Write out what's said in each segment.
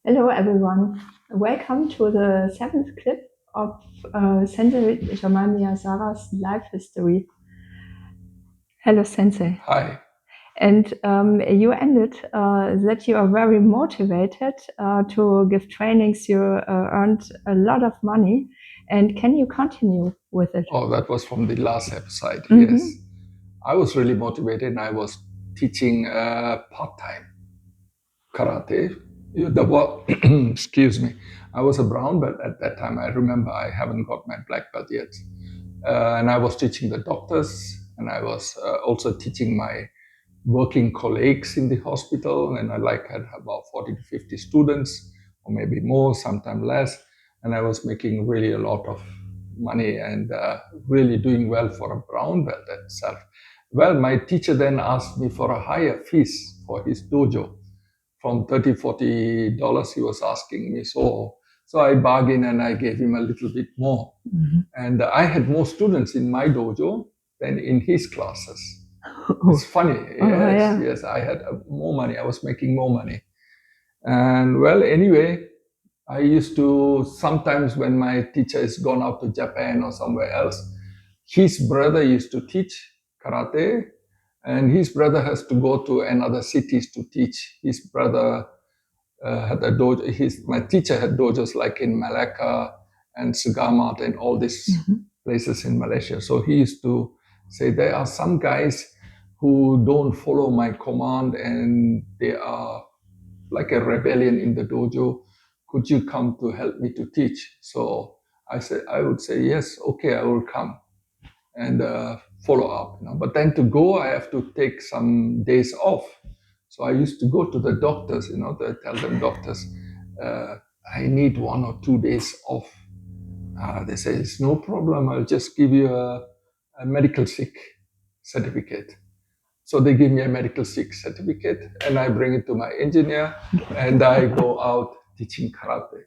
Hello, everyone. Welcome to the seventh clip of Sensei Jamal Measaras' life history. Hello, Sensei. Hi. And you ended that you are very motivated to give trainings. You earned a lot of money. And can you continue with it? Oh, that was from the last episode. Mhm. Yes. I was really motivated and I was teaching part-time karate. Excuse me. I was a brown belt at that time. I remember I haven't got my black belt yet. And I was teaching the doctors and I was also teaching my working colleagues in the hospital. And I had about 40 to 50 students or maybe more, sometimes less. And I was making really a lot of money and really doing well for a brown belt itself. Well, my teacher then asked me for a higher fees for his dojo. From $30-40 he was asking me. So I bargained and I gave him a little bit more. Mm-hmm. And I had more students in my dojo than in his classes. It's funny. Yes, I had more money. I was making more money. And well, anyway, I used to sometimes when my teacher is gone out to Japan or somewhere else, his brother used to teach karate, and his brother has to go to another cities to teach. His brother had a dojo. My teacher had dojos like in Malacca and Segamat and all these places in Malaysia. So he used to say there are some guys who don't follow my command and they are like a rebellion in the dojo. Could you come to help me to teach? So I would say, yes, okay, I will come and follow up. But then to go, I have to take some days off. So I used to go to the doctors, to tell them, doctors, I need 1 or 2 days off. They say, it's no problem. I'll just give you a medical sick certificate. So they give me a medical sick certificate and I bring it to my engineer and I go out teaching karate.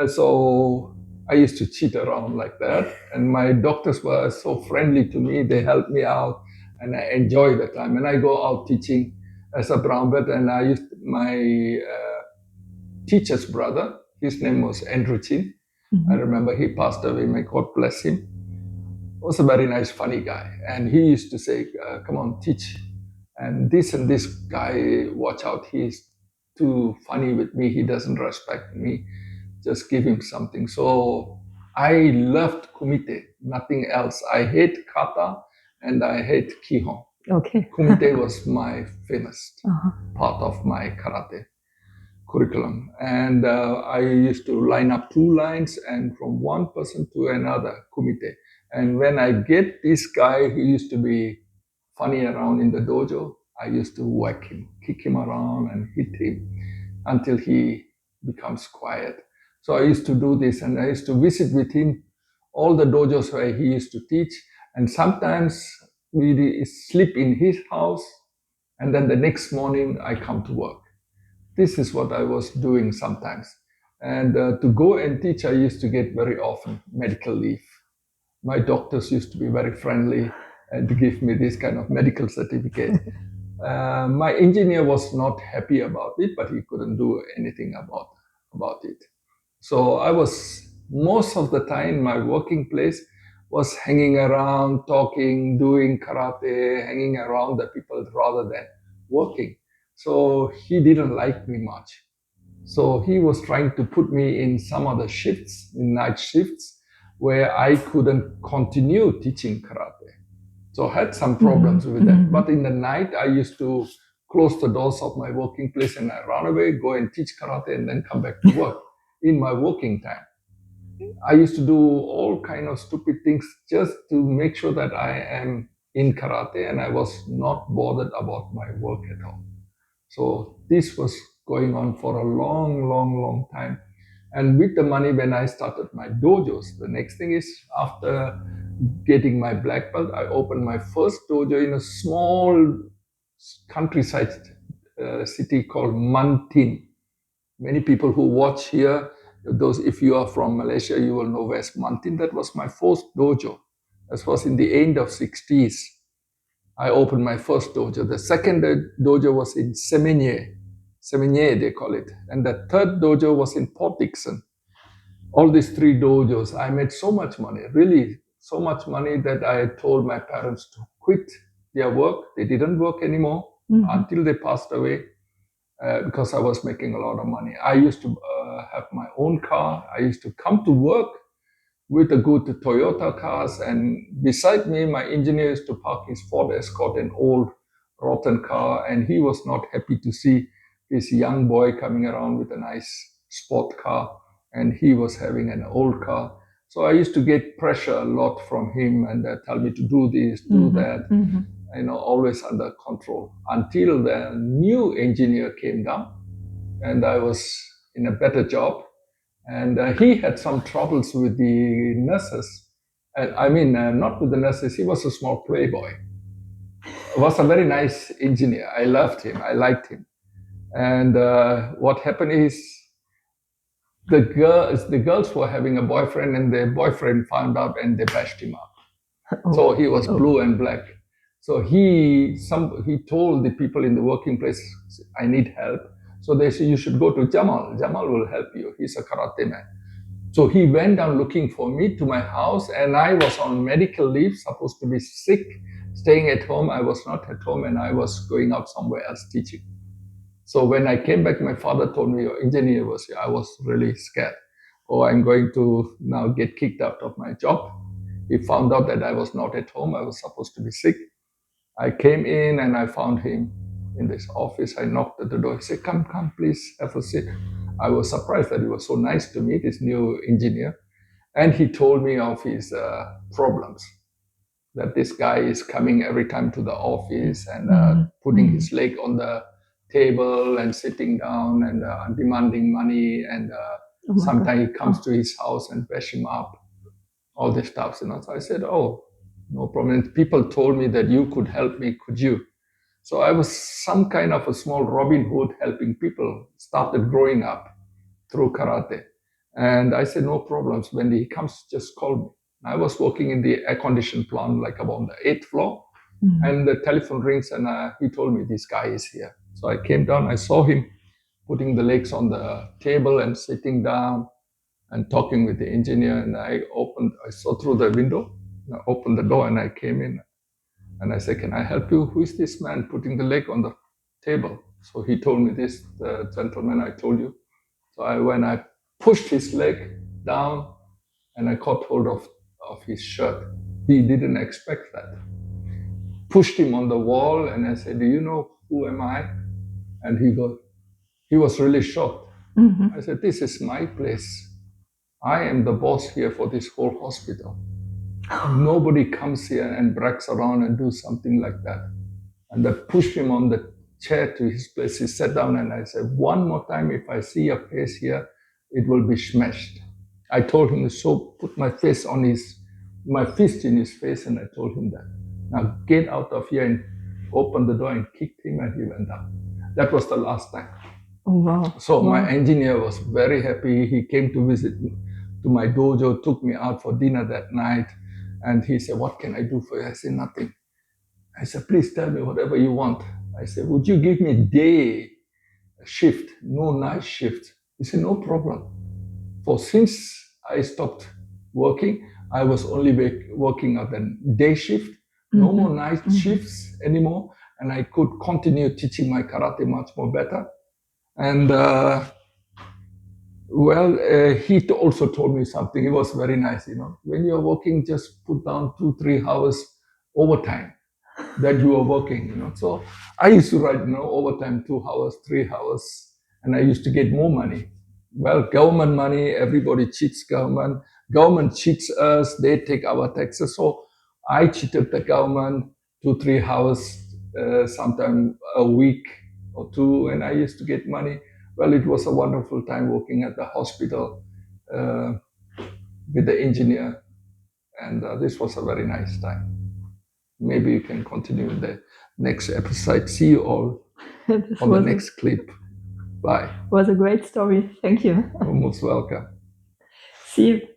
So I used to cheat around like that. And my doctors were so friendly to me. They helped me out and I enjoy the time. And I go out teaching as a brown belt. And I used my teacher's brother. His name was Andrew Chin. I remember he passed away. May God bless him. Was a very nice, funny guy. And he used to say, come on, teach. And this guy, watch out. He's too funny with me. He doesn't respect me. Just give him something. So I loved kumite, nothing else. I hate kata and I hate kihon. Okay. Kumite was my famous part of my karate curriculum. And I used to line up 2 lines and from one person to another, kumite. And when I get this guy who used to be funny around in the dojo, I used to whack him, kick him around and hit him until he becomes quiet. So I used to do this and I used to visit with him all the dojos where he used to teach. And sometimes we sleep in his house and then the next morning I come to work. This is what I was doing sometimes. And to go and teach, I used to get very often medical leave. My doctors used to be very friendly and to give me this kind of medical certificate. My engineer was not happy about it, but he couldn't do anything about it. So I was, most of the time, my working place was hanging around, talking, doing karate, hanging around the people rather than working. So he didn't like me much. So he was trying to put me in some other shifts, in night shifts, where I couldn't continue teaching karate. So I had some problems with that. But in the night, I used to close the doors of my working place and I run away, go and teach karate and then come back to work in my working time. I used to do all kind of stupid things just to make sure that I am in karate and I was not bothered about my work at all. So this was going on for a long time. And with the money, when I started my dojos, the next thing is after getting my black belt, I opened my first dojo in a small countryside city called Mantin. Many people who watch here, if you are from Malaysia, you will know where's Mantin. That was my first dojo. That was in the end of 60s. I opened my first dojo. The second dojo was in Semenye. Seminaire, they call it. And the third dojo was in Port Dickson. All these three dojos, I made so much money, really so much money that I told my parents to quit their work. They didn't work anymore until they passed away because I was making a lot of money. I used to have my own car. I used to come to work with the good Toyota cars, and beside me, my engineer used to park his Ford Escort, an old rotten car, and he was not happy to see this young boy coming around with a nice sport car, and he was having an old car. So I used to get pressure a lot from him, and tell me to do this, do that, always under control, until the new engineer came down, and I was in a better job. And he had some troubles with the nurses. Not with the nurses. He was a small playboy. Was a very nice engineer. I loved him. I liked him. And what happened is the girls were having a boyfriend, and their boyfriend found out, and they bashed him up. So he was blue and black. So he told the people in the working place, I need help. So they said, you should go to Jamal. Jamal will help you. He's a karate man. So he went down looking for me to my house, and I was on medical leave, supposed to be sick, staying at home. I was not at home, and I was going out somewhere else teaching. So when I came back, my father told me, your engineer was here. I was really scared. Oh, I'm going to now get kicked out of my job. He found out that I was not at home. I was supposed to be sick. I came in and I found him in this office. I knocked at the door. He said, come, please have a seat. I was surprised that he was so nice to me, this new engineer. And he told me of his problems, that this guy is coming every time to the office and putting his leg on the table and sitting down and demanding money. And sometimes he comes to his house and bash him up, all this stuff. So I said, oh, no problem. And people told me that you could help me, could you? So I was some kind of a small Robin Hood helping people, started growing up through karate. And I said, no problems. When he comes, just call me. I was working in the air-conditioned plant, like about the 8th floor. And the telephone rings, and he told me, this guy is here. So I came down, I saw him putting the legs on the table and sitting down and talking with the engineer. And I saw through the window, I opened the door, and I came in. And I said, can I help you? Who is this man putting the leg on the table? So he told me, this, the gentleman I told you. So when I pushed his leg down and I caught hold of his shirt, he didn't expect that. Pushed him on the wall, and I said, do you know who am I? And he was really shocked. I said, this is my place. I am the boss here for this whole hospital. Nobody comes here and brags around and do something like that. And I pushed him on the chair to his place. He sat down, and I said, one more time, if I see your face here, it will be smashed. I told him to put my fist in his face, and I told him that. Now get out of here, and opened the door and kicked him, and he went out. That was the last time. Oh, wow. So my engineer was very happy. He came to visit to my dojo, took me out for dinner that night, and he said, what can I do for you? I said, nothing. I said, please tell me whatever you want. I said, would you give me day shift, no night shift? He said, no problem. Since I stopped working, I was only working at the day shift, no more night shifts anymore, and I could continue teaching my karate much more better. And he also told me something. It was very nice, when you're working, just put down 2-3 hours overtime that you are working, So I used to write, overtime 2 hours, 3 hours, and I used to get more money. Well, government money, everybody cheats government. Government cheats us, they take our taxes. So I cheated the government 2-3 hours, sometime a week or two, and I used to get money. Well, it was a wonderful time working at the hospital with the engineer, and this was a very nice time. Maybe you can continue in the next episode. See you all on the next clip. Bye. Was a great story. Thank you. You're most welcome. See you.